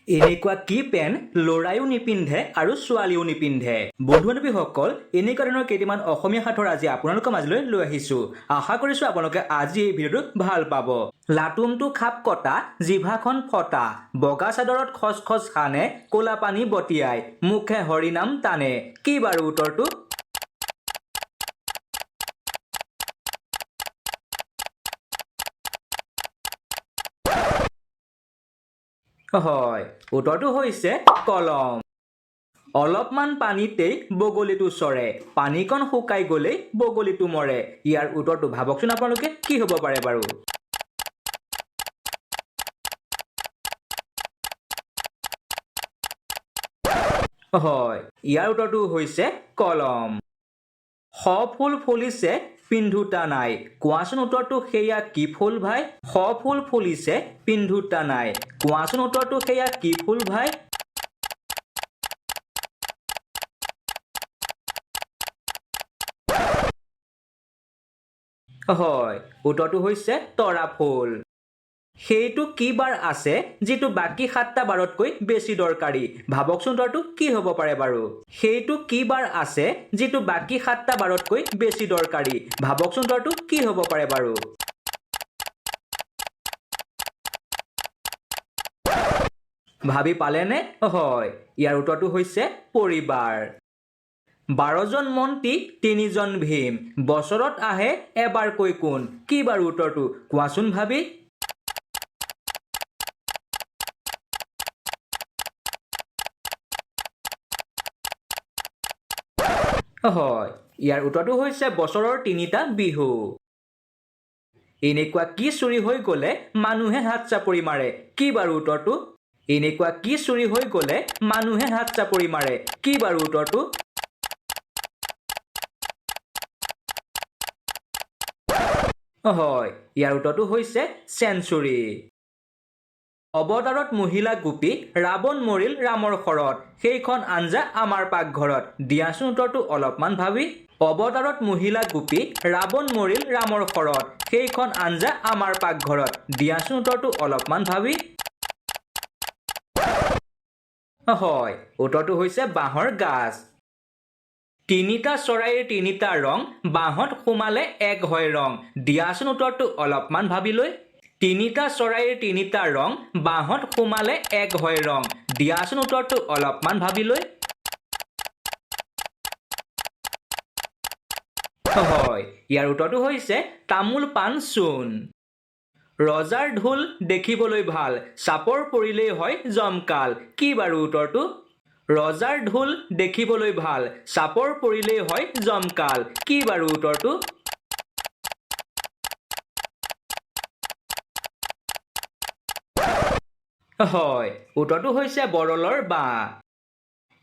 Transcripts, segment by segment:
এনেকুৱা কি পেণ্ট ল'ৰাইও নিপিন্ধে আৰু ছোৱালীও নিপিন্ধে। বন্ধু বান্ধৱীসকল, এনেকুৱা ধৰণৰ কেইটামান অসমীয়া সাঁথৰ আজি আপোনালোকৰ মাজলৈ লৈ আহিছোঁ। আশা কৰিছোঁ আপোনালোকে আজি এই ভিডিঅ'টো ভাল পাব। লাটুমটো খাপ কটা, জিভাখন ফটা, বগা চাদৰত খচ খচ সানে, ক'লা পানী বটিয়াই, মুখে হৰিনাম টানে। কি বাৰু উত্তৰটো? হয়, উত্তৰটো হৈছে কলম। অলপমান পানীতেই বগলীটো চৰে, পানীকণ শুকাই গ'লেই বগলীটো মৰে। ইয়াৰ উত্তৰটো ভাবকচোন আপোনালোকে কি হ'ব পাৰে বাৰু? হয়, ইয়াৰ উত্তৰটো হৈছে কলম। শ ফুল ফুলিছে পিন্ধোতা নাই, কোৱাচোন উত্তৰটো সেয়া কি ফুল ভাই? শ ফুল ফুলিছে পিন্ধোতা নাই, কোৱাচোন উত্তৰটো সেয়া কি ফুল ভাই? হয়, উত্তৰটো হৈছে তৰা ফুল। সেইটো কি বাৰ আছে যিটো বাকী 7টা বাৰতকৈ বেছি দৰকাৰী? ভাবকচোন উত্তৰটো কি হ'ব পাৰে বাৰু? সেইটো কি বাৰ আছে যিটো বাকী 7টা বাৰতকৈ বেছি দৰকাৰী? ভাবকচোন উত্তৰটো কি হ'ব পাৰে বাৰু? ভাবি পালেনে? হয়, ইয়াৰ উত্তৰটো হৈছে পৰিবাৰ। 12জন মন্ত্ৰী 3জন ভীম, বছৰত আহে এবাৰকৈ কোন? কি বাৰু উত্তৰটো? কোৱাচোন ভাবি? হয়, ইয়াৰ উত্তৰটো হৈছে বছৰৰ 3টা বিহু। এনেকুৱা কি চুৰি হৈ গ'লে মানুহে হাত চাপৰি মাৰে? কি বাৰু উত্তৰটো? এনেকুৱা কি চুৰি হৈ গ'লে মানুহে হাত চাপৰি মাৰে? কি বাৰু উত্তৰটো? হয়, ইয়াৰ উত্তৰটো হৈছে চেঞ্চুৰী। অৱতাৰত মহিলা গোপী, ৰাৱণ মৰিল ৰামৰ শৰত, সেইখন আঞ্জা আমাৰ পাকঘৰত। দিয়াচোন উত্তৰটো অলপমান ভাবি। অৱতাৰত মহিলা গোপী, ৰাৱণ মৰিল ৰামৰ শৰত, সেইখন আঞ্জা আমাৰ পাকঘৰত। দিয়াচোন উত্তৰটো অলপমান ভাবি। হয়, উত্তৰটো হৈছে বাঁহৰ গাজ। 3টা চৰাইৰ 3টা ৰং, বাঁহত সোমালে এক হয় ৰং। দিয়াচোন উত্তৰটো অলপমান ভাবিলৈ। 3টা চৰাইৰ 3টা ৰং, বাঁহত সোমালে এক হয় ৰং। দিয়াচোন উত্তৰটো অলপমান ভাবিলৈ। হয়, ইয়াৰ উত্তৰটো হৈছে তামোল পাণ চূণ। ৰজাৰ ঢোল দেখিবলৈ ভাল, চাপৰ পৰিলেই হয় জমকাল। কি বাৰু উত্তৰটো? ৰজাৰ ঢোল দেখিবলৈ ভাল, চাপৰ পৰিলেই হয় জমকাল। কি বাৰু উত্তৰটো? হয়, উত্তৰটো হৈছে বৰলৰ বাঁহ।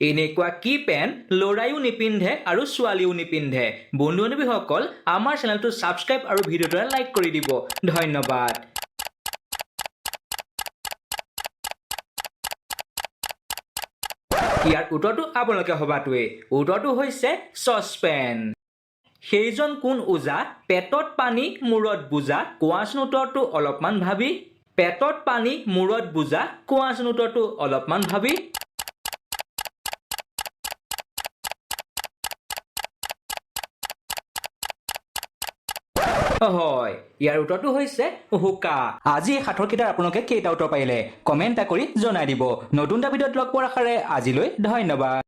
এনেকুৱা কি পেণ্ট ল'ৰাইও নিপিন্ধে আৰু ছোৱালীও নিপিন্ধে? বন্ধু বান্ধৱীসকল, আমাৰ চেনেলটো ছাবস্ক্ৰাইব আৰু ভিডিঅ'টো লাইক কৰি দিব। ধন্যবাদ। ইয়াৰ উত্তৰটো আপোনালোকে ভবাটোৱেই। উত্তৰটো হৈছে চচপেন। সেইজন কোন ওজা, পেটত পানী মূৰত বোজা, কোৱাচোন উত্তৰটো অলপমান ভাবি। পেটত পানী মূৰত বোজা, কোৱাচোন উত্তৰটো অলপমান ভাবি। হয়, ইয়াৰ উত্তৰটো হৈছে হুকা। আজি এই সাঁথৰকেইটাৰ আপোনালোকে কেইটা উত্তৰ পাৰিলে? কমেণ্ট এটা কৰি জনাই দিব। নতুন এটা ভিডিঅ'ত লগ পোৱাৰ আশাৰে আজিলৈ ধন্যবাদ।